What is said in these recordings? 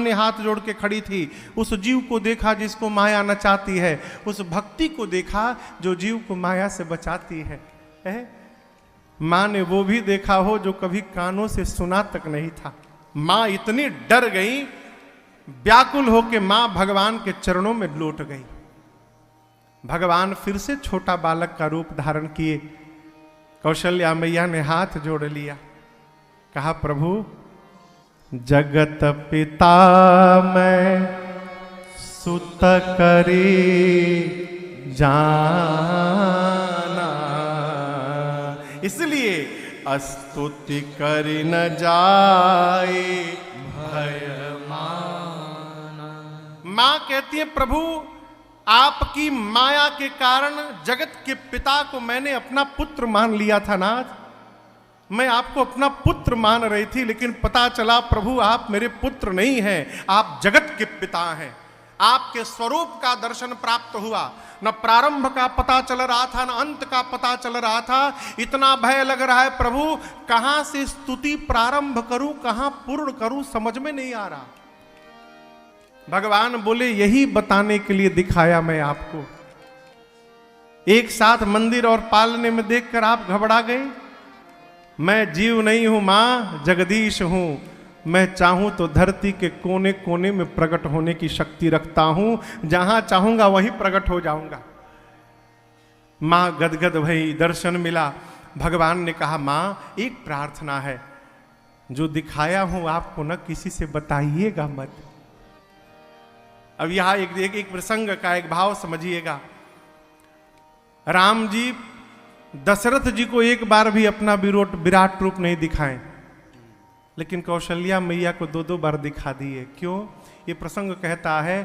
सामने हाथ जोड़ के खड़ी थी। उस जीव को देखा जिसको माया नचाती है, उस भक्ति को देखा जो जीव को माया से बचाती है। माँ ने वो भी देखा हो जो कभी कानों से सुना तक नहीं था। माँ इतनी डर गई, व्याकुल होके माँ भगवान के चरणों में लौट गई। भगवान फिर से छोटा बालक का रूप धारण किए। कौशल्या मैया ने हाथ जोड़ लिया, कहा प्रभु जगत पिता मैं सुत करी जाना, इसलिए स्तुति करी न जाए भय माना। मां कहती है प्रभु आपकी माया के कारण जगत के पिता को मैंने अपना पुत्र मान लिया था नाथ, मैं आपको अपना पुत्र मान रही थी, लेकिन पता चला प्रभु आप मेरे पुत्र नहीं हैं, आप जगत के पिता हैं। आपके स्वरूप का दर्शन प्राप्त हुआ, न प्रारंभ का पता चल रहा था न अंत का पता चल रहा था। इतना भय लग रहा है प्रभु कहां से स्तुति प्रारंभ करूं कहां पूर्ण करूं, समझ में नहीं आ रहा। भगवान बोले यही बताने के लिए दिखाया मैं आपको। एक साथ मंदिर और पालने में देखकर आप घबरा गए। मैं जीव नहीं हूं मां, जगदीश हूं। मैं चाहूं तो धरती के कोने कोने में प्रकट होने की शक्ति रखता हूं, जहां चाहूंगा वहीं प्रकट हो जाऊंगा। मां गदगद भई, दर्शन मिला। भगवान ने कहा मां एक प्रार्थना है, जो दिखाया हूं आपको न किसी से बताइएगा मत। अब यहां एक प्रसंग का एक भाव समझिएगा। राम जी दशरथ जी को एक बार भी अपना विराट रूप नहीं दिखाएं, लेकिन कौशल्या मैया को दो दो बार दिखा दिए। क्यों? ये प्रसंग कहता है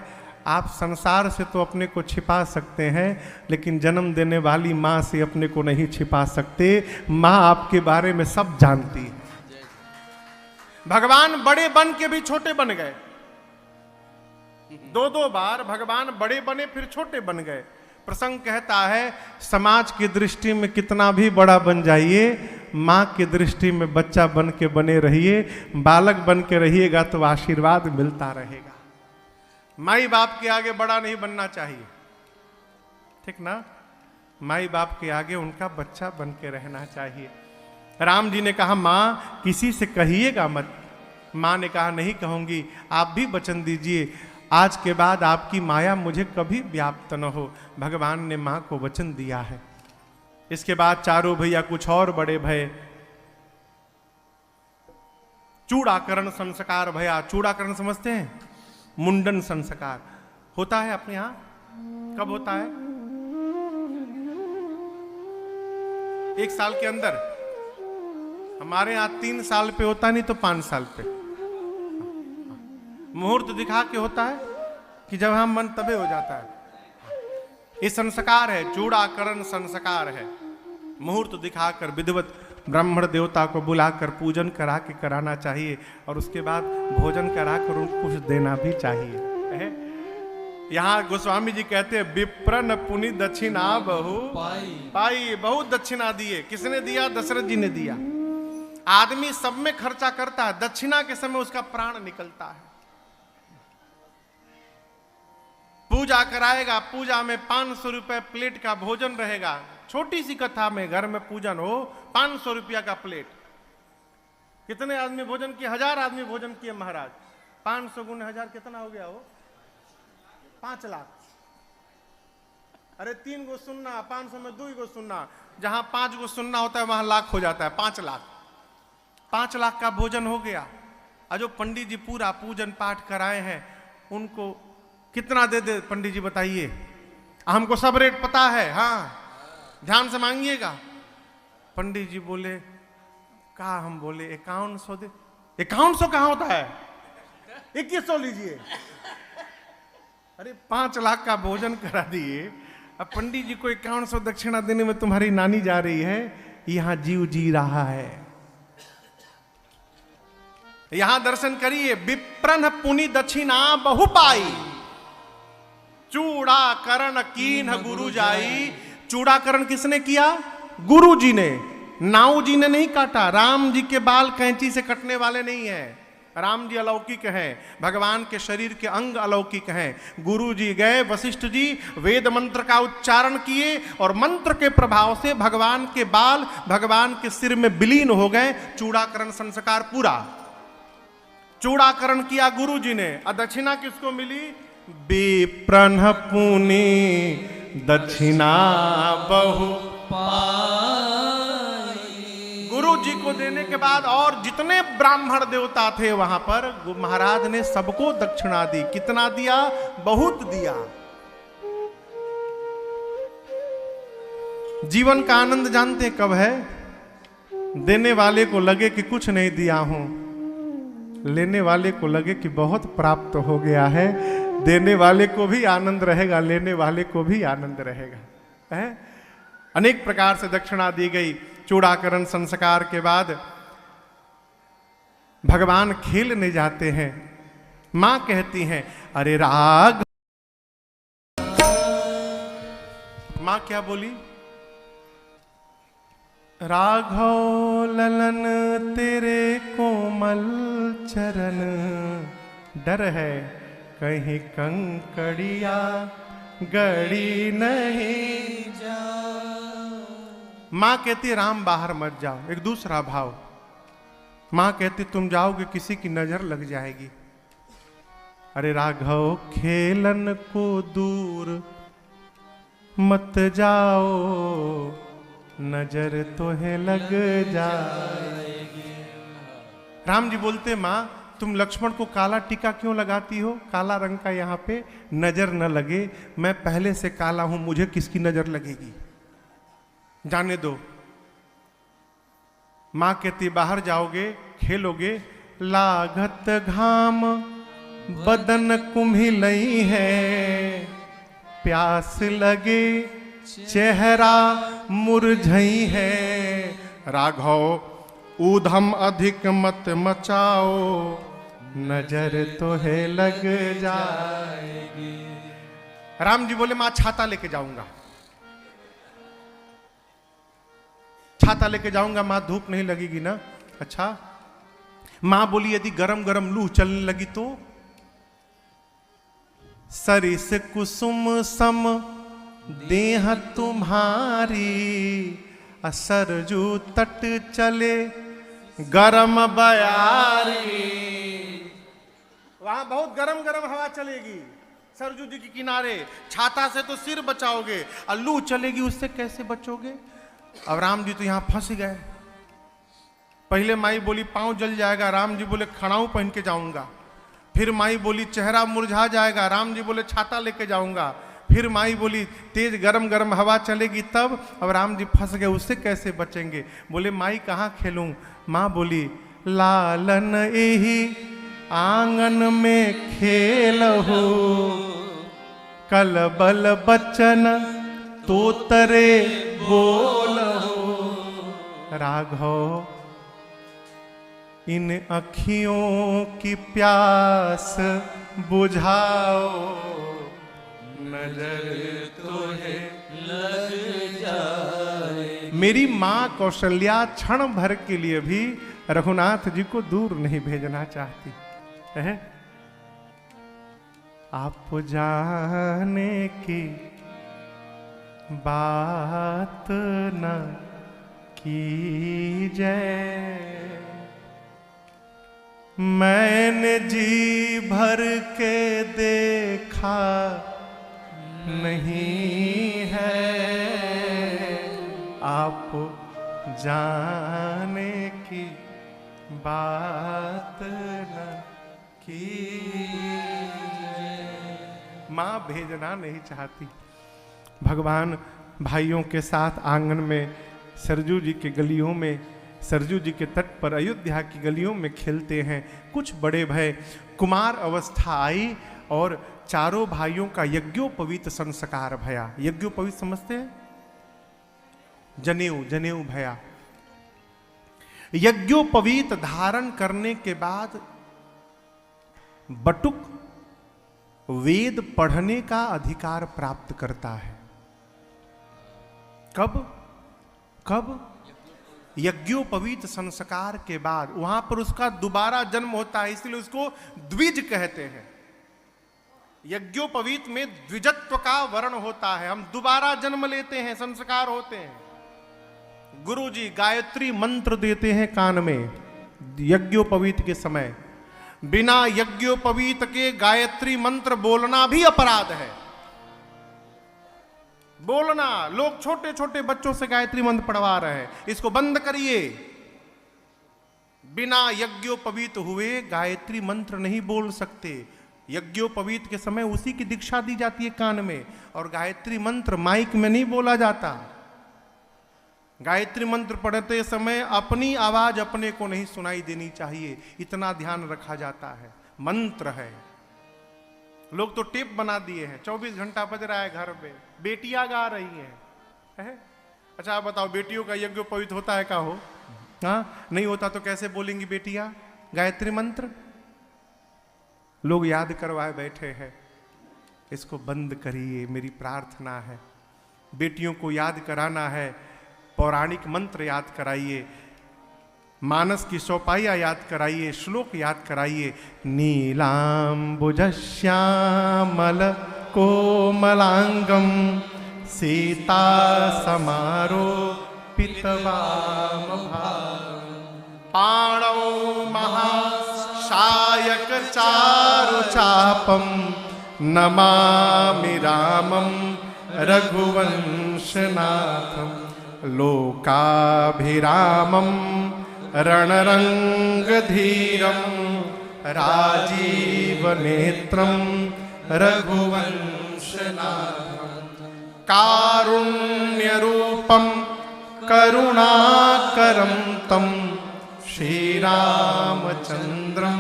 आप संसार से तो अपने को छिपा सकते हैं, लेकिन जन्म देने वाली माँ से अपने को नहीं छिपा सकते। माँ आपके बारे में सब जानती है। भगवान बड़े बन के भी छोटे बन गए। दो दो बार भगवान बड़े बने फिर छोटे बन गए। प्रसंग कहता है समाज की दृष्टि में कितना भी बड़ा बन जाइए, माँ की दृष्टि में बच्चा बन के बने रहिए। बालक बन के रहिएगा तो आशीर्वाद मिलता रहेगा। माई बाप के आगे बड़ा नहीं बनना चाहिए, ठीक ना? माई बाप के आगे उनका बच्चा बन के रहना चाहिए। राम जी ने कहा माँ किसी से कहिएगा मत। माँ ने कहा नहीं कहूंगी, आप भी वचन दीजिए आज के बाद आपकी माया मुझे कभी व्याप्त न हो। भगवान ने मां को वचन दिया है। इसके बाद चारों भैया कुछ और बड़े भय। चूड़ाकरण संस्कार भया। चूड़ाकरण समझते हैं? मुंडन संस्कार होता है अपने यहां। कब होता है? एक साल के अंदर। हमारे यहां 3 साल पे होता, नहीं तो 5 साल पे। मुहूर्त दिखा के होता है कि जब हम मन तबे हो जाता है। ये संस्कार है, चूड़ाकरण संस्कार है। मुहूर्त दिखाकर विधिवत ब्राह्मण देवता को बुलाकर पूजन करा के कराना चाहिए, और उसके बाद भोजन कराकर उनको कुछ देना भी चाहिए। यहाँ गोस्वामी जी कहते हैं विप्रन पुनि दक्षिणा बहु पाई। बहुत दक्षिणा दिए। किसने दिया? दशरथ जी ने दिया। आदमी सब में खर्चा करता है, दक्षिणा के समय उसका प्राण निकलता है। पूजा कराएगा, पूजा में 500 रुपए प्लेट का भोजन रहेगा। छोटी सी कथा में घर में पूजन हो, 500 रुपया का प्लेट। कितने आदमी भोजन किए? 1000 आदमी भोजन किए महाराज। 500 गुने 1000 कितना हो गया? वो 5 लाख। अरे 3 गो सुनना, 500 में 2 गो सुनना। जहां 5 गो सुनना होता है वहां लाख हो जाता है। 5 लाख। 5 लाख का भोजन हो गया। और जो पंडित जी पूरा पूजन पाठ कराए हैं उनको कितना दे दे पंडित जी बताइए? हमको सब रेट पता है। हाँ ध्यान से मांगिएगा। पंडित जी बोले कहा? हम बोले 5100 दे। 5100 कहाँ होता है? 2100 लीजिए। अरे 5 लाख का भोजन करा दिए, अब पंडित जी को 5100 दक्षिणा देने में तुम्हारी नानी जा रही है। यहां जीव जी रहा है। यहां दर्शन करिए। विप्रन पुनि दक्षिणा बहु पाई, चूड़ाकरण कीन्ह गुरु जाई। चूड़ाकरण किसने किया? गुरु जी ने। नाऊ जी ने नहीं काटा। राम जी के बाल कैंची से कटने वाले नहीं है। राम जी अलौकिक हैं, भगवान के शरीर के अंग अलौकिक हैं। गुरु जी गए वशिष्ठ जी, वेद मंत्र का उच्चारण किए और मंत्र के प्रभाव से भगवान के बाल भगवान के सिर में विलीन हो गए। चूड़ाकरण संस्कार पूरा, चूड़ाकरण किया गुरु जी ने। और दक्षिणा किसको मिली? विप्रन पुनि दक्षिणा बहु गुरु जी को देने के बाद और जितने ब्राह्मण देवता थे वहां पर महाराज ने सबको दक्षिणा दी। कितना दिया? बहुत दिया। जीवन का आनंद जानते कब है? देने वाले को लगे कि कुछ नहीं दिया हूं, लेने वाले को लगे कि बहुत प्राप्त हो गया है। देने वाले को भी आनंद रहेगा, लेने वाले को भी आनंद रहेगा। है? अनेक प्रकार से दक्षिणा दी गई। चूड़ाकरण संस्कार के बाद भगवान खेलने जाते हैं। मां कहती हैं, अरे राग। मां क्या बोली? राघव ललन तेरे कोमल चरण, डर है कहीं कंकड़िया गड़ी नहीं जा। मां कहती राम बाहर मत जाओ। एक दूसरा भाव, मां कहती तुम जाओगे किसी की नजर लग जाएगी। अरे राघव खेलन को दूर मत जाओ, नजर तोहे लग जाएगी। राम जी बोलते मां तुम लक्ष्मण को काला टीका क्यों लगाती हो? काला रंग का यहाँ पे नजर न लगे। मैं पहले से काला हूं, मुझे किसकी नजर लगेगी? जाने दो। मां कहती बाहर जाओगे खेलोगे, लागत घाम बदन कुम्हिलई है, प्यास लगे चेहरा मुरझई है। राघव ऊधम अधिक मत मचाओ, नजर तो है लग जाएगी। राम जी बोले मां छाता लेके जाऊंगा, छाता लेके जाऊंगा, मां धूप नहीं लगेगी ना। अच्छा। मां बोली यदि गरम गरम लू चलने लगी तो? सरिस कुसुम सम देह तुम्हारी, सरजू तट चले गरम बयारी। वहां बहुत गरम गरम हवा चलेगी सरजू जी के किनारे। छाता से तो सिर बचाओगे, और लू चलेगी उससे कैसे बचोगे? अब राम जी तो यहां फंस गए। पहले माई बोली पांव जल जाएगा, राम जी बोले खड़ाऊ पहन के जाऊंगा। फिर माई बोली चेहरा मुरझा जाएगा, राम जी बोले छाता लेके जाऊंगा। फिर माई बोली तेज गरम गरम हवा चलेगी तब। अब राम जी फंस गए, उससे कैसे बचेंगे? बोले माई कहाँ खेलूं? माँ बोली लालन यही आंगन में खेल हो, कल बल बचन तो तरे बोल हो। राघव इन अखियों की प्यास बुझाओ, नजर तो है लग जाए। मेरी मां कौशल्या क्षण भर के लिए भी रघुनाथ जी को दूर नहीं भेजना चाहती है। आप जाने की बात न कीजिए, मैंने जी भर के देखा नहीं है। आप जाने की बात न कीजिए। माँ भेजना नहीं चाहती। भगवान भाइयों के साथ आंगन में सरजू जी के गलियों में, सरजू जी के तट पर अयोध्या की गलियों में खेलते हैं। कुछ बड़े भय, कुमार अवस्था आई और चारों भाइयों का यज्ञोपवीत संस्कार भया। यज्ञोपवीत समझते हैं? जनेऊ, जनेऊ भया। यज्ञोपवीत धारण करने के बाद बटुक वेद पढ़ने का अधिकार प्राप्त करता है। कब? कब? यज्ञोपवीत संस्कार के बाद वहां पर उसका दोबारा जन्म होता है, इसलिए उसको द्विज कहते हैं। यज्ञोपवीत में द्विजत्व का वर्ण होता है, हम दोबारा जन्म लेते हैं, संस्कार होते हैं। गुरुजी गायत्री मंत्र देते हैं कान में यज्ञोपवीत के समय। बिना यज्ञोपवीत के गायत्री मंत्र बोलना भी अपराध है। बोलना, लोग छोटे छोटे बच्चों से गायत्री मंत्र पढ़वा रहे हैं, इसको बंद करिए। बिना यज्ञोपवीत हुए गायत्री मंत्र नहीं बोल सकते। यज्ञोपवीत के समय उसी की दीक्षा दी जाती है कान में, और गायत्री मंत्र माइक में नहीं बोला जाता। गायत्री मंत्र पढ़ते समय अपनी आवाज अपने को नहीं सुनाई देनी चाहिए, इतना ध्यान रखा जाता है। मंत्र है, लोग तो टेप बना दिए हैं, 24 घंटा बज रहा है घर पे, बेटियां गा रही हैं। अच्छा आप बताओ, बेटियों का यज्ञोपवीत होता है क्या हो? हाँ, नहीं होता तो कैसे बोलेंगी बेटियां गायत्री मंत्र? लोग याद करवाए बैठे हैं, इसको बंद करिए, मेरी प्रार्थना है। बेटियों को याद कराना है, पौराणिक मंत्र याद कराइए, मानस की चौपाइयां याद कराइए, श्लोक याद कराइए। नीलांबुज श्यामल कोमलांगम सीता समारोपित पाणौ महाशायक चारु चापम नमामि रामं रघुवंशनाथम लोकाभिरामं रणरंगधीरं राजीवनेत्रं रघुवंशनाथं कारुण्यरूपं करुणाकरं तं श्रीरामचन्द्रं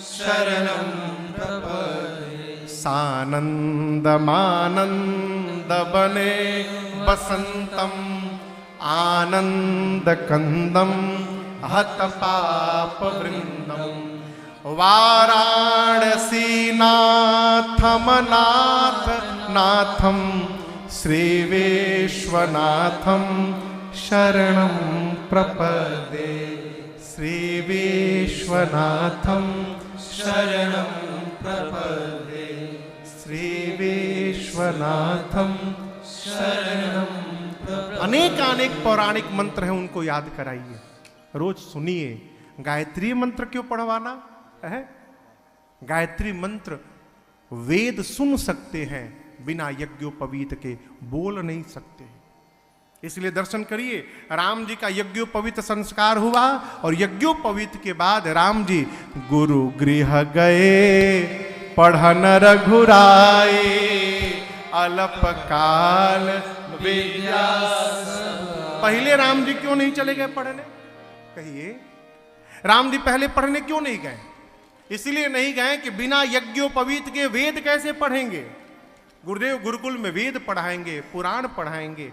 शरणं प्रपद्ये। सानन्दमानन्दवने वसन्तम् आनन्दकन्दं हतपापवृन्दं वाराणसीनाथमनाथनाथं श्रीविश्वनाथं शरणं प्रपद्ये। श्रीविश्वनाथं शरणं प्रपद्ये। श्रीविश्वनाथं शरणं। अनेक अनेक पौराणिक मंत्र हैं, उनको याद कराइए, रोज सुनिए। गायत्री मंत्र क्यों पढ़वाना है? गायत्री मंत्र वेद सुन सकते हैं, बिना यज्ञोपवीत के बोल नहीं सकते। इसलिए दर्शन करिए, राम जी का यज्ञोपवीत संस्कार हुआ और यज्ञोपवीत के बाद राम जी गुरु गृह गए पढ़न रघुराए अल्पकाल विद्या। पहले राम जी क्यों नहीं चले गए पढ़ने? कहिए, राम जी पहले पढ़ने क्यों नहीं गए? इसलिए नहीं गए कि बिना यज्ञोपवीत के वेद कैसे पढ़ेंगे। गुरुदेव गुरुकुल में वेद पढ़ाएंगे, पुराण पढ़ाएंगे,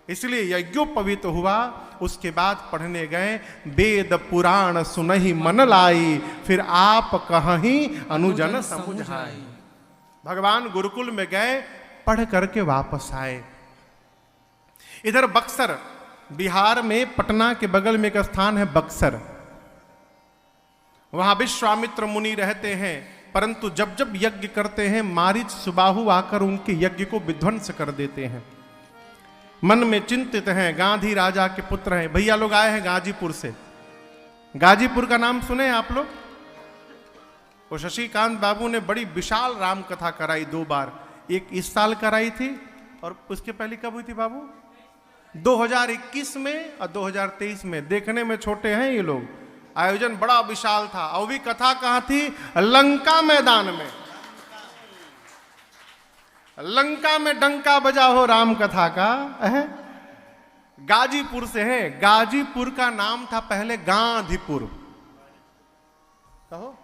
इसलिए यज्ञोपवीत हुआ। उसके बाद पढ़ने गए, वेद पुराण सुनहि मन लाई, फिर आप कहहीं अनुजन समुझाई। भगवान गुरुकुल में गए, पढ़ करके वापस आए। इधर बक्सर, बिहार में पटना के बगल में एक स्थान है बक्सर, वहां विश्वामित्र मुनि रहते हैं। परंतु जब जब यज्ञ करते हैं, मारीच सुबाहु आकर उनके यज्ञ को विध्वंस कर देते हैं। मन में चिंतित हैं, गांधी राजा के पुत्र हैं। भैया लोग आए हैं गाजीपुर से। गाजीपुर का नाम सुने आप लोग? वो शशिकांत बाबू ने बड़ी विशाल राम कथा कराई 2 बार, एक इस साल कराई थी और उसके पहले कब हुई थी बाबू? 2021 में और 2023 में। देखने में छोटे हैं ये लोग, आयोजन बड़ा विशाल था। और भी कथा कहां थी? लंका मैदान में। लंका में डंका बजा हो राम कथा का। गाजीपुर से है। गाजीपुर का नाम था पहले गांधीपुर। कहो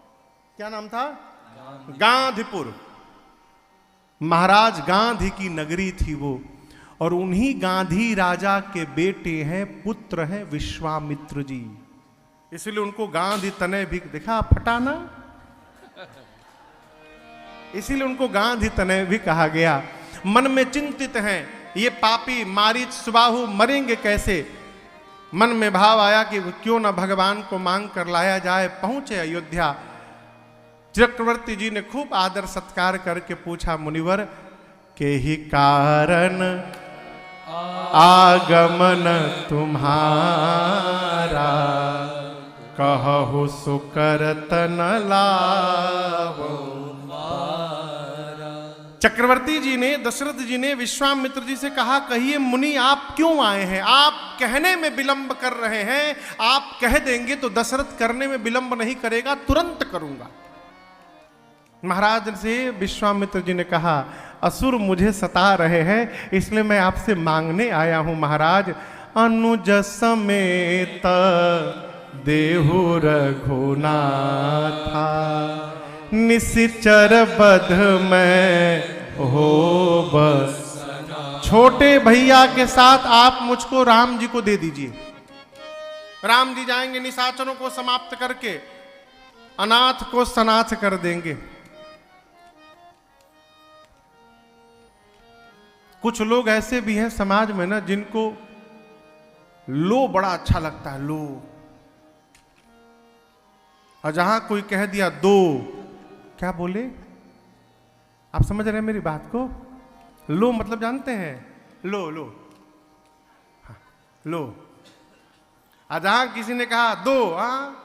क्या नाम था? गांधीपुर। महाराज गांधी की नगरी थी वो, और उन्हीं गांधी राजा के बेटे हैं, पुत्र हैं विश्वामित्र जी। इसलिए उनको गांधी तनय भी दिखा फटाना, इसीलिए उनको गांधी तनय भी कहा गया। मन में चिंतित हैं, ये पापी मारीच सुबाहु मरेंगे कैसे? मन में भाव आया कि क्यों न भगवान को मांग कर लाया जाए। पहुंचे अयोध्या। चक्रवर्ती जी ने खूब आदर सत्कार करके पूछा, मुनिवर के ही कारण आगमन तुम्हारा, कहु सुकरत न लावो। चक्रवर्ती जी ने, दशरथ जी ने विश्वामित्र जी से कहा, कहिए मुनि आप क्यों आए हैं? आप कहने में विलंब कर रहे हैं, आप कह देंगे तो दशरथ करने में विलंब नहीं करेगा, तुरंत करूंगा। महाराज से विश्वामित्र जी ने कहा, असुर मुझे सता रहे हैं, इसलिए मैं आपसे मांगने आया हूं महाराज। अनुज समेत देहु रघुनाथा, निशिचर बध में हो बस। छोटे भैया के साथ आप मुझको राम जी को दे दीजिए। राम जी जाएंगे निशाचरों को समाप्त करके, अनाथ को सनाथ कर देंगे। कुछ लोग ऐसे भी हैं समाज में ना, जिनको लो बड़ा अच्छा लगता है, लो। और जहां कोई कह दिया दो, क्या बोले? आप समझ रहे हैं मेरी बात को? लो मतलब जानते हैं? लो लो, हाँ, लो। और जहां किसी ने कहा दो, हाँ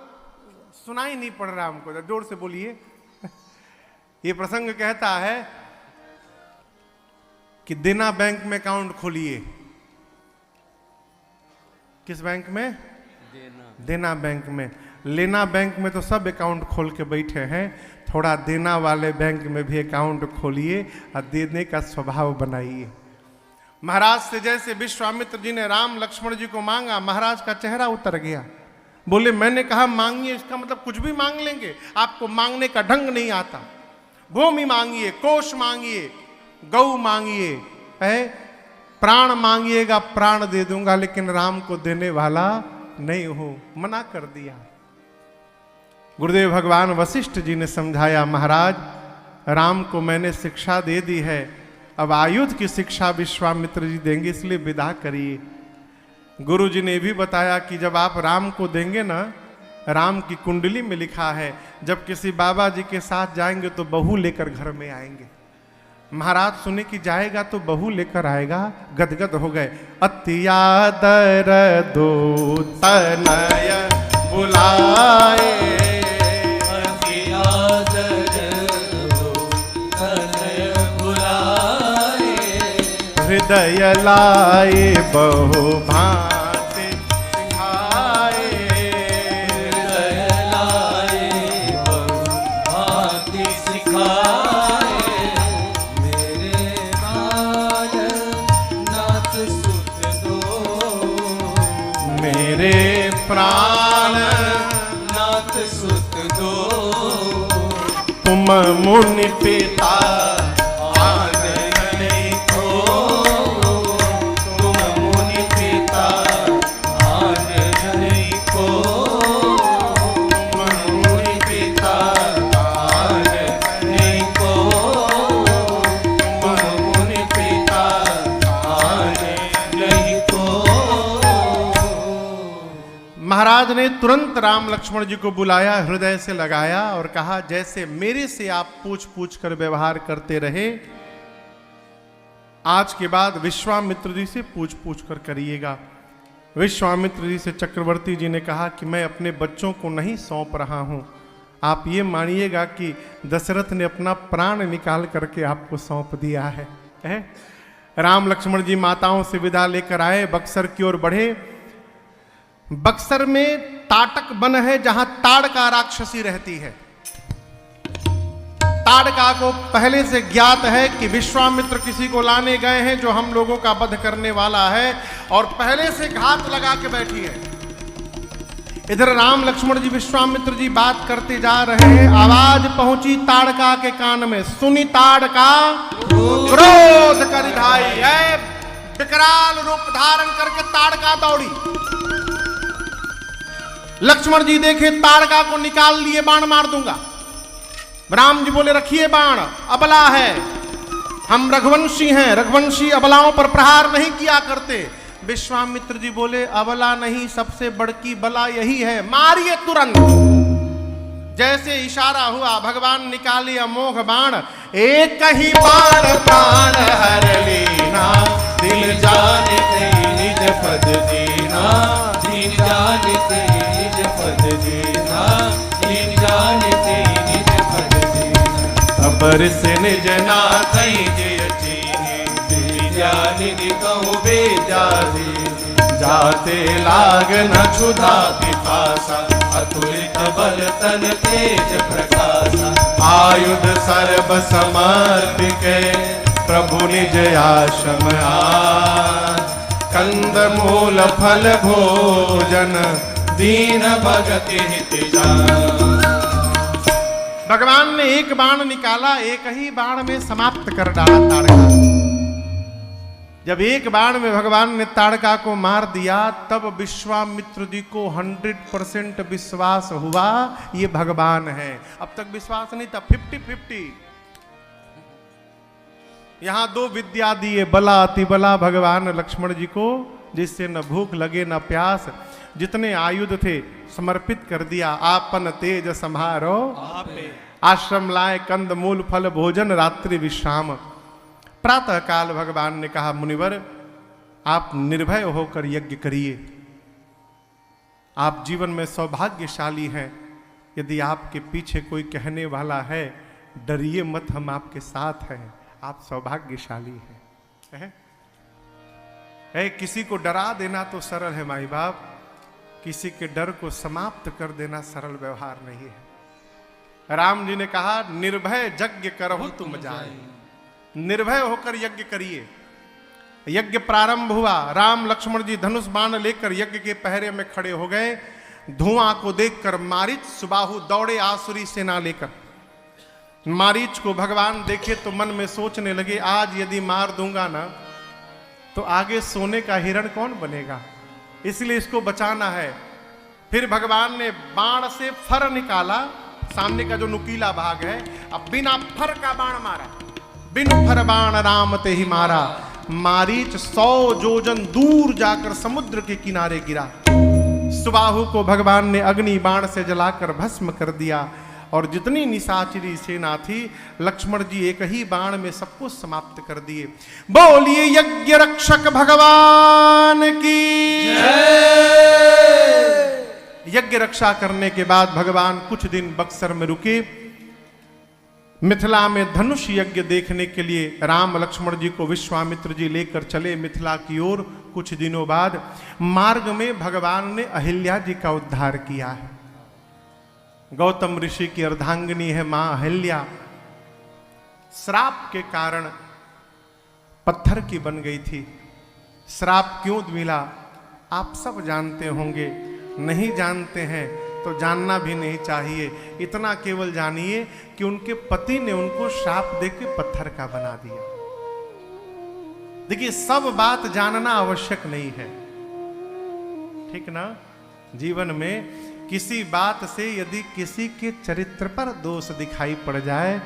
सुनाई नहीं पड़ रहा हमको, जोर से बोलिए। ये प्रसंग कहता है कि देना बैंक में अकाउंट खोलिए। किस बैंक में? देना बैंक में। लेना बैंक में तो सब अकाउंट खोल के बैठे हैं, थोड़ा देना वाले बैंक में भी अकाउंट खोलिए और देने का स्वभाव बनाइए। महाराज से जैसे विश्वामित्र जी ने राम लक्ष्मण जी को मांगा, महाराज का चेहरा उतर गया। बोले मैंने कहा मांगिए, इसका मतलब कुछ भी मांग लेंगे? आपको मांगने का ढंग नहीं आता। भूमि मांगिए, कोष मांगिए, गौ मांगिए, है प्राण मांगिएगा, प्राण दे दूंगा, लेकिन राम को देने वाला नहीं हूं। मना कर दिया। गुरुदेव भगवान वशिष्ठ जी ने समझाया, महाराज राम को मैंने शिक्षा दे दी है, अब आयुध की शिक्षा विश्वामित्र जी देंगे, इसलिए विदा करिए। गुरु जी ने भी बताया कि जब आप राम को देंगे ना, राम की कुंडली में लिखा है जब किसी बाबा जी के साथ जाएंगे तो बहू लेकर घर में आएंगे। महाराज सुने कि जाएगा तो बहू लेकर आएगा, गदगद हो गए। अत्यादर दो तनय बुलाए, हृदय लाए बहु भांति सिखाए, हृदय लाए बहु भांति सिखाए। मेरे प्राण नाथ सुत दो, मेरे प्राण नाथ सुत दो। तुम मुनि पिता महाराज ने तुरंत राम लक्ष्मण जी को बुलाया, हृदय से लगाया और कहा, जैसे मेरे से आप पूछ पूछ कर व्यवहार करते रहे, आज के बाद विश्वामित्र जी से पूछ पूछ कर करिएगा। विश्वामित्र जी से चक्रवर्ती जी ने कहा कि मैं अपने बच्चों को नहीं सौंप रहा हूं, आप ये मानिएगा कि दशरथ ने अपना प्राण निकाल करके आपको सौंप दिया है। राम लक्ष्मण जी माताओं से विदा लेकर आए, बक्सर की ओर बढ़े। बक्सर में ताटक वन है जहां ताड़का राक्षसी रहती है। ताड़का को पहले से ज्ञात है कि विश्वामित्र किसी को लाने गए हैं जो हम लोगों का वध करने वाला है, और पहले से घात लगा के बैठी है। इधर राम लक्ष्मण जी विश्वामित्र जी बात करते जा रहे हैं, आवाज पहुंची ताड़का के कान में। सुनी ताड़का क्रोध कर ढाई है, विकराल रूप धारण करके ताड़का दौड़ी। लक्ष्मण जी देखे ताड़का को, निकाल लिए, बाण मार दूंगा। राम जी बोले रखिए बाण, अबला है, हम रघुवंशी हैं, रघुवंशी अबलाओं पर प्रहार नहीं किया करते। विश्वामित्र जी बोले अबला नहीं, सबसे बड़की बला यही है, मारिए तुरंत। जैसे इशारा हुआ भगवान निकाले अमोघ बाण, एक ही बाण प्राण हर लीना, दिल जानते निज पद दीना, दिल जानते निज पद दीना, दिल जानते निज पद दीना। अबर से निज नाथ जय चीनी, दिल जानि कहूँ बेजादी, जाते लाग न क्षुधा पिपासा, अतुलित बल तन तेज प्रकाशा। आयुध सर्व समर्पिके, प्रभु निज आश्रम आए, कंद मूल फल भोजन, दीन भगति हित जान। भगवान ने एक बाण निकाला, एक ही बाण में समाप्त कर डाला ताड़का। जब एक बाण में भगवान ने ताड़का को मार दिया, तब विश्वामित्र जी को 100% विश्वास हुआ ये भगवान है। अब तक विश्वास नहीं था, 50-50। यहां दो विद्या दिए, बला अतिबला भगवान लक्ष्मण जी को, जिससे न भूख लगे न प्यास। जितने आयुध थे समर्पित कर दिया, आपन तेज संहारो आपे। आश्रम लाए, कंद मूल फल भोजन, रात्रि विश्राम। प्रातः काल भगवान ने कहा, मुनिवर आप निर्भय होकर यज्ञ करिए, आप जीवन में सौभाग्यशाली हैं। यदि आपके पीछे कोई कहने वाला है डरिए मत, हम आपके साथ हैं, आप सौभाग्यशाली हैं। किसी को डरा देना तो सरल है माई बाप, किसी के डर को समाप्त कर देना सरल व्यवहार नहीं है। राम जी ने कहा निर्भय यज्ञ करहु तुम जाए, निर्भय होकर यज्ञ करिए। यज्ञ प्रारंभ हुआ, राम लक्ष्मण जी धनुष बाण लेकर यज्ञ के पहरे में खड़े हो गए। धुआं को देखकर मारीच सुबाहु दौड़े आसुरी सेना लेकर। मारीच को भगवान देखे तो मन में सोचने लगे, आज यदि मार दूंगा ना तो आगे सोने का हिरण कौन बनेगा, इसलिए इसको बचाना है। फिर भगवान ने बाण से फर निकाला, सामने का जो नुकीला भाग है, अब बिना फर का बाण मारा, बिनु फर बाण राम ते ही मारा। मारीच 100 योजन दूर जाकर समुद्र के किनारे गिरा। सुबाहु को भगवान ने अग्नि बाण से जलाकर भस्म कर दिया, और जितनी निशाचरी सेना थी लक्ष्मण जी एक ही बाण में सबको समाप्त कर दिए। बोलिए यज्ञ रक्षक भगवान की यज्ञ रक्षा करने के बाद भगवान कुछ दिन बक्सर में रुके। मिथिला में धनुष यज्ञ देखने के लिए राम लक्ष्मण जी को विश्वामित्र जी लेकर चले मिथिला की ओर। कुछ दिनों बाद मार्ग में भगवान ने अहिल्या जी का उद्धार किया है। गौतम ऋषि की अर्धांगिनी है मां अहिल्या, श्राप के कारण पत्थर की बन गई थी। श्राप क्यों मिला आप सब जानते होंगे, नहीं जानते हैं तो जानना भी नहीं चाहिए। इतना केवल जानिए कि उनके पति ने उनको श्राप देके पत्थर का बना दिया। देखिए सब बात जानना आवश्यक नहीं है, ठीक ना। जीवन में किसी बात से यदि किसी के चरित्र पर दोष दिखाई पड़ जाए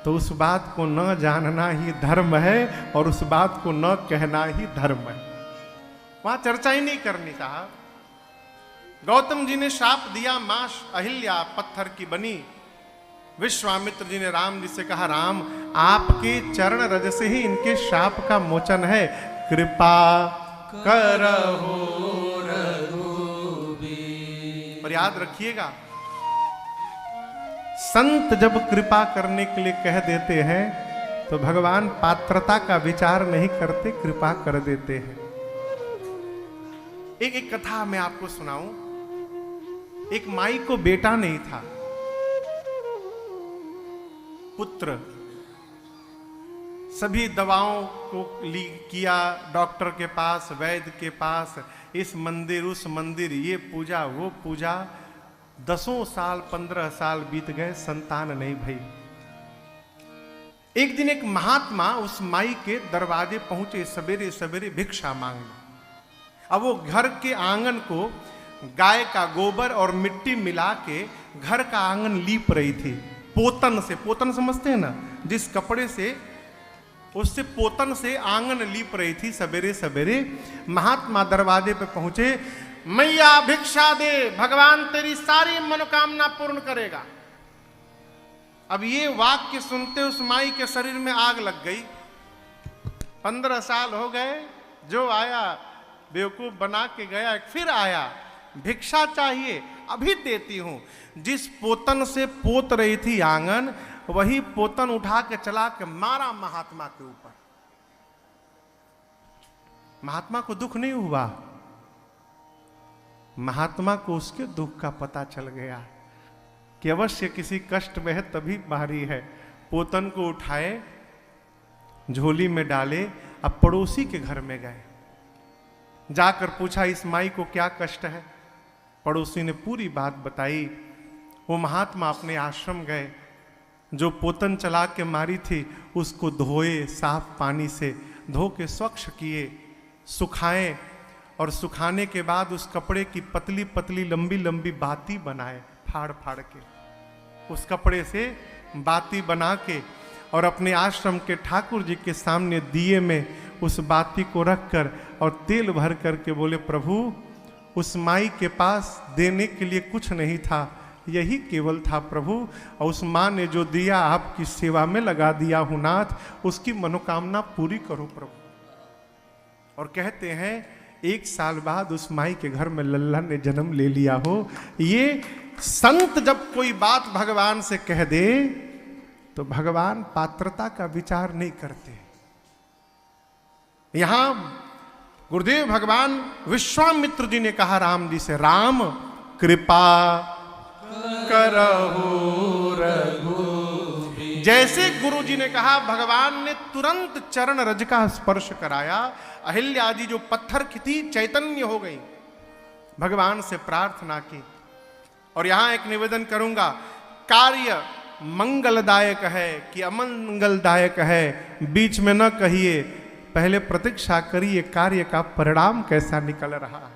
तो उस बात को न जानना ही धर्म है, और उस बात को न कहना ही धर्म है। वहां चर्चा ही नहीं करनी साहब। गौतम जी ने श्राप दिया, मां अहिल्या पत्थर की बनी। विश्वामित्र जी ने राम जी से कहा, राम आपके चरण रज से ही इनके श्राप का मोचन है, कृपा करहो रघुबीर। और याद रखिएगा, संत जब कृपा करने के लिए कह देते हैं तो भगवान पात्रता का विचार नहीं करते, कृपा कर देते हैं। एक कथा मैं आपको सुनाऊं। एक माई को बेटा नहीं था, पुत्र। सभी दवाओं को किया डॉक्टर के पास, वैद्य के पास, इस मंदिर उस मंदिर, ये पूजा वो पूजा। 10 साल 15 साल बीत गए, संतान नहीं भई। एक दिन एक महात्मा उस माई के दरवाजे पहुंचे, सवेरे सवेरे भिक्षा मांगने। अब वो घर के आंगन को गाय का गोबर और मिट्टी मिला के घर का आंगन लीप रही थी पोतन से। पोतन समझते हैं ना, जिस कपड़े से उससे पोतन से आंगन लीप रही थी। सवेरे सवेरे महात्मा दरवाजे पे पहुंचे, मैया भिक्षा दे, भगवान तेरी सारी मनोकामना पूर्ण करेगा। अब ये वाक्य सुनते उस माई के शरीर में आग लग गई। 15 साल हो गए, जो आया बेवकूफ बना के गया, फिर आया, भिक्षा चाहिए, अभी देती हूं। जिस पोतन से पोत रही थी आंगन, वही पोतन उठा के चला के मारा महात्मा के ऊपर। महात्मा को दुख नहीं हुआ, महात्मा को उसके दुख का पता चल गया कि अवश्य किसी कष्ट में है तभी मारी है। पोतन को उठाए, झोली में डाले, अब पड़ोसी के घर में गए, जाकर पूछा इस माई को क्या कष्ट है। पड़ोसी ने पूरी बात बताई। वो महात्मा अपने आश्रम गए, जो पोतन चला के मारी थी उसको धोए, साफ पानी से धो के स्वच्छ किए, सुखाए, और सुखाने के बाद उस कपड़े की पतली पतली लंबी लंबी बाती बनाए, फाड़ फाड़ के उस कपड़े से बाती बना के, और अपने आश्रम के ठाकुर जी के सामने दिए में उस बाती को रखकर और तेल भर करके बोले, प्रभु उस माई के पास देने के लिए कुछ नहीं था, यही केवल था प्रभु, और उस माँ ने जो दिया आपकी सेवा में लगा दिया हूं नाथ, उसकी मनोकामना पूरी करो प्रभु। और कहते हैं 1 साल बाद उस माई के घर में लल्ला ने जन्म ले लिया हो। ये संत जब कोई बात भगवान से कह दे तो भगवान पात्रता का विचार नहीं करते। यहां गुरुदेव भगवान विश्वामित्र जी ने कहा राम जी से, राम कृपा करहु रघुबीर। जैसे गुरु जी ने कहा, भगवान ने तुरंत चरण रज का स्पर्श कराया। अहिल्या जी जो पत्थर की थी चैतन्य हो गई, भगवान से प्रार्थना की। और यहां एक निवेदन करूंगा, कार्य मंगलदायक है कि अमंगलदायक है, बीच में न कहिए, पहले प्रतीक्षा करिए कार्य का परिणाम कैसा निकल रहा है।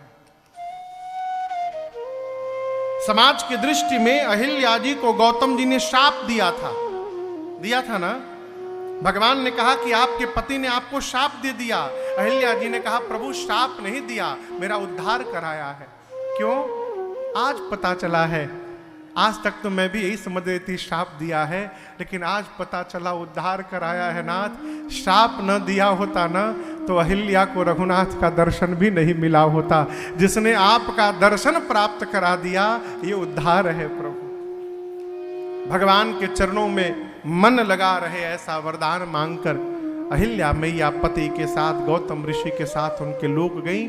समाज की दृष्टि में अहिल्या जी को गौतम जी ने शाप दिया था ना। भगवान ने कहा कि आपके पति ने आपको शाप दे दिया। अहिल्या जी ने कहा, प्रभु शाप नहीं दिया, मेरा उद्धार कराया है। क्यों? आज पता चला है। आज तक तो मैं भी यही समझ रही थी शाप दिया है, लेकिन आज पता चला उद्धार कराया है नाथ। शाप न दिया होता ना तो अहिल्या को रघुनाथ का दर्शन भी नहीं मिला होता। जिसने आपका दर्शन प्राप्त करा दिया, ये उद्धार है प्रभु। भगवान के चरणों में मन लगा रहे, ऐसा वरदान मांगकर अहिल्या मैया पति के साथ, गौतम ऋषि के साथ उनके लोक गई।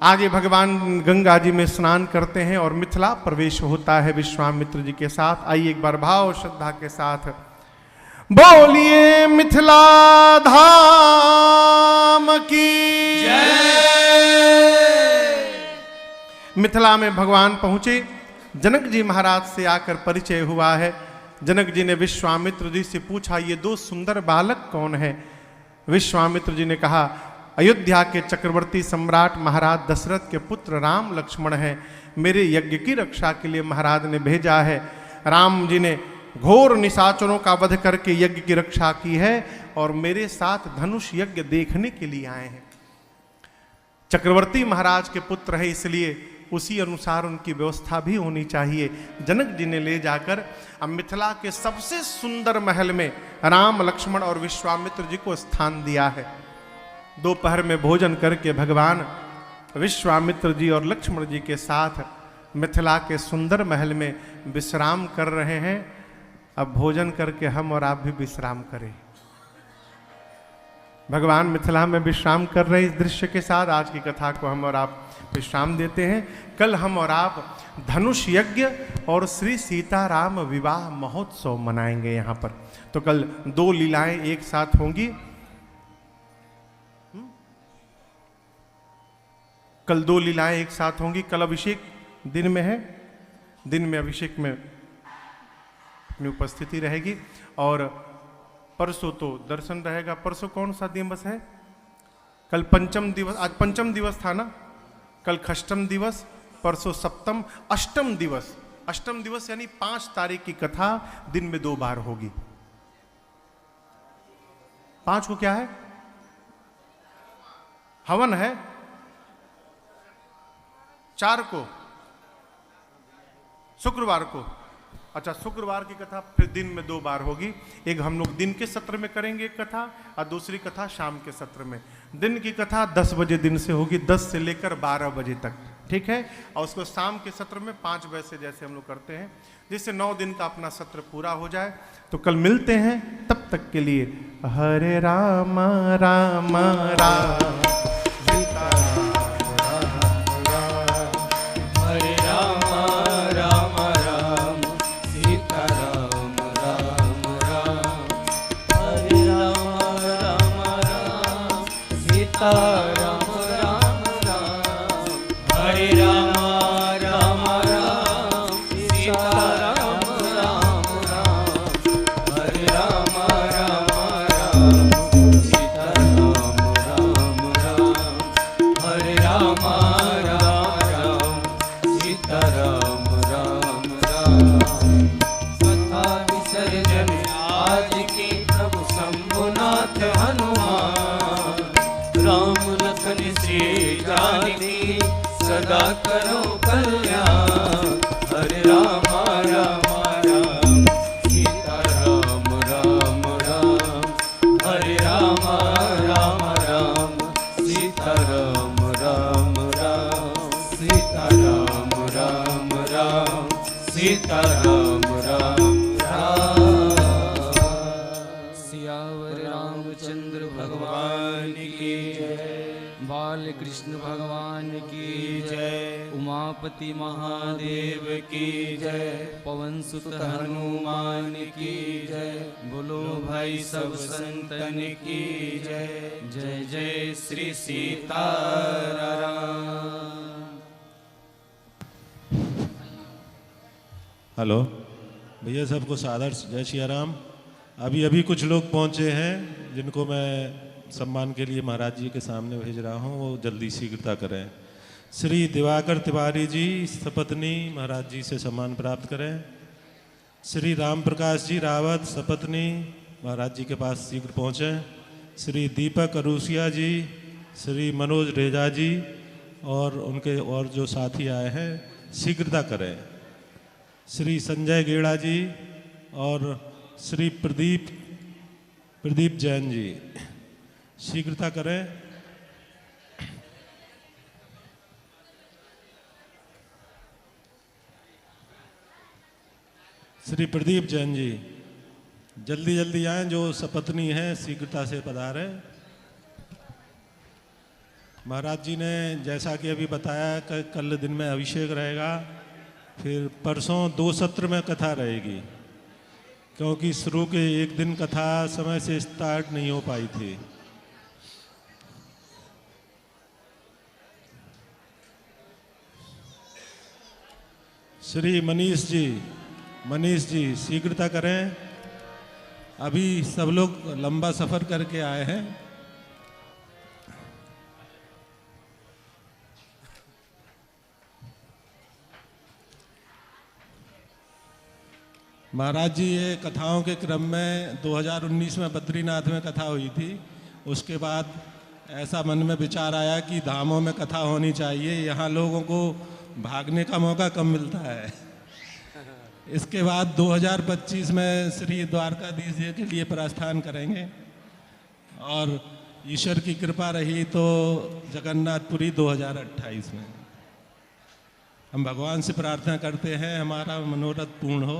आगे भगवान गंगा जी में स्नान करते हैं और मिथिला प्रवेश होता है विश्वामित्र जी के साथ। आइए एक बार भाव श्रद्धा के साथ बोलिए मिथिला धाम की जय। मिथिला में भगवान पहुंचे, जनक जी महाराज से आकर परिचय हुआ है। जनक जी ने विश्वामित्र जी से पूछा, ये 2 सुंदर बालक कौन है? विश्वामित्र जी ने कहा, अयोध्या के चक्रवर्ती सम्राट महाराज दशरथ के पुत्र राम लक्ष्मण हैं। मेरे यज्ञ की रक्षा के लिए महाराज ने भेजा है। राम जी ने घोर निशाचरों का वध करके यज्ञ की रक्षा की है और मेरे साथ धनुष यज्ञ देखने के लिए आए हैं। चक्रवर्ती महाराज के पुत्र है, इसलिए उसी अनुसार उनकी व्यवस्था भी होनी चाहिए। जनक जी ने ले जाकर अब मिथिला के सबसे सुंदर महल में राम लक्ष्मण और विश्वामित्र जी को स्थान दिया है। दोपहर में भोजन करके भगवान विश्वामित्र जी और लक्ष्मण जी के साथ मिथिला के सुंदर महल में विश्राम कर रहे हैं। अब भोजन करके हम और आप भी विश्राम करें। भगवान मिथिला में विश्राम कर रहे इस दृश्य के साथ आज की कथा को हम और आप विश्राम देते हैं। कल हम और आप धनुष यज्ञ और श्री सीताराम विवाह महोत्सव मनाएंगे यहाँ पर। तो कल 2 लीलाएं एक साथ होंगी। कल 2 लीलाएं एक साथ होंगी। कल अभिषेक दिन में है, दिन में अभिषेक में अपनी उपस्थिति रहेगी और परसों तो दर्शन रहेगा। परसों कौन सा दिवस है? कल पंचम दिवस, आज पंचम दिवस था ना, कल षष्ठम दिवस, परसों सप्तम, अष्टम दिवस। अष्टम दिवस यानी 5 तारीख की कथा दिन में 2 बार होगी। 5 को क्या है? हवन है। 4 को शुक्रवार को। अच्छा, शुक्रवार की कथा फिर दिन में 2 बार होगी। एक हम लोग दिन के सत्र में करेंगे एक कथा, और दूसरी कथा शाम के सत्र में। दिन की कथा 10 बजे दिन से होगी, 10 से लेकर 12 बजे तक, ठीक है। और उसको शाम के सत्र में 5 बजे से जैसे हम लोग करते हैं, जिससे 9 दिन का अपना सत्र पूरा हो जाए। तो कल मिलते हैं, तब तक के लिए हरे राम राम राम सीता हरे राम राम राम सीता राम राम राम हरे राम राम राम सीता राम राम राम हरे राम राम राम सीता राम राम राम हरे राम राम राम सीता राम राम राम हरे राम राम राम सीता राम राम राम कथा विसर्जन आज की प्रभु शंभुनाथ हनुमान राम लखन सीता की सदा करो कल्याण हरे राम राम राम सीता राम राम राम हरे राम राम राम सीता राम राम राम सीता राम राम राम सीता राम राम राम सियावर रामचंद्र भगवान की जय, बाल कृष्ण भगवान की जय, उमापति महादेव की जय, पवन सुत हनुमान की जय, बोलो भाई सब संतन की जय। जय जय श्री सीताराम। हेलो भैया, सबको सादर जय सिया राम। अभी अभी कुछ लोग पहुंचे हैं जिनको मैं सम्मान के लिए महाराज जी के सामने भेज रहा हूं, वो जल्दी शीघ्रता करें। श्री दिवाकर तिवारी जी सपत्नी महाराज जी से सम्मान प्राप्त करें। श्री राम प्रकाश जी रावत सपत्नी महाराज जी के पास शीघ्र पहुँचें। श्री दीपक अरूसिया जी, श्री मनोज रेजा जी और उनके और जो साथी आए हैं शीघ्रता करें। श्री संजय गेड़ा जी और श्री प्रदीप जैन जी शीघ्रता करें। श्री प्रदीप जैन जी जल्दी जल्दी आएं, जो सपत्नी हैं शीघ्रता से पधारें। महाराज जी ने जैसा कि अभी बताया कि कल दिन में अभिषेक रहेगा, फिर परसों 2 सत्र में कथा रहेगी, क्योंकि शुरू के एक दिन कथा समय से स्टार्ट नहीं हो पाई थी। श्री मनीष जी शीघ्रता करें। अभी सब लोग लंबा सफर करके आए हैं। महाराज जी, ये कथाओं के क्रम में 2019 में बद्रीनाथ में कथा हुई थी। उसके बाद ऐसा मन में विचार आया कि धामों में कथा होनी चाहिए, यहाँ लोगों को भागने का मौका कम मिलता है। इसके बाद 2025 में श्री द्वारकाधीश जी के लिए प्रस्थान करेंगे, और ईश्वर की कृपा रही तो जगन्नाथपुरी 2028 में। हम भगवान से प्रार्थना करते हैं हमारा मनोरथ पूर्ण हो।